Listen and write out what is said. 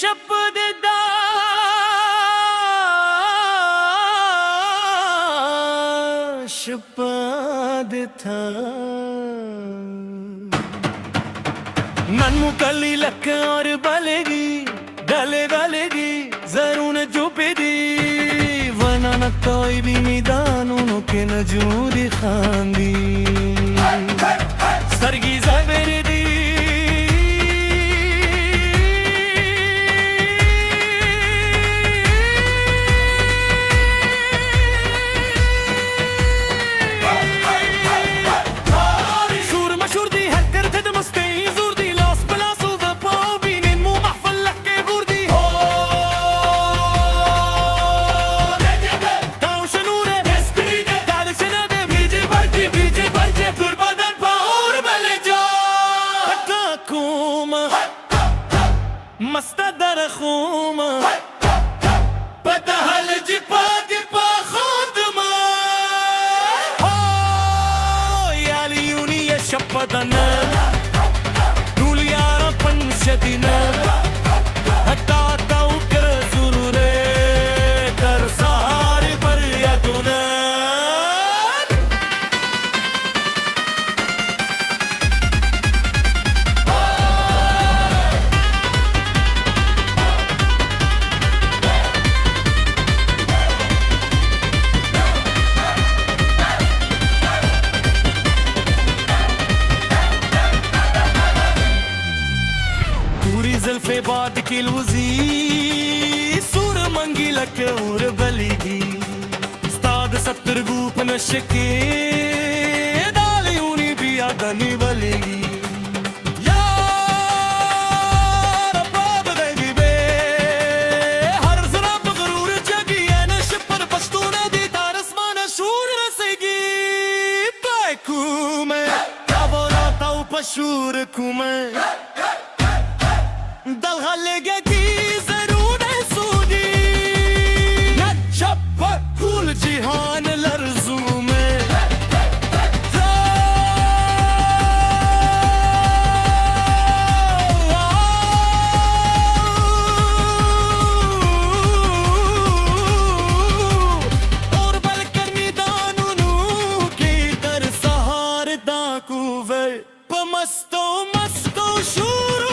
शब्द दा शब्द था नन्मू कली लक और बलेगी डले बलेगी जरूर चुपेदी वना न कोई भी मिदानों के नजूरी खांदी सरगी ज़बरदी मस्त दरखूम बदहल जिपा जिपा खुदमा हो याली यूनी शपदन दूल यार पंचदिन हटा ताऊ कर जरूरे कर सहारे पर यदुन ज़ुल्फ़े बाद की लूज़ी सूर मंगी लक और बलीगी स्ताद सत्तर गुप नशके दाली उनी भी आदनी बलेगी यार बाब देगी बे हर जरा बगरूर जगी है नश पर पश्तो ने दी तारसमान शूर रसेगी पैकू में क्या बोला था पशूर कुमें दल हलेगे की जरूर है सूदी नचप कुल जिहान लर्जू में और बलकर निदानों की तर सहार दाकू वे पमस्तो मस्तो शूर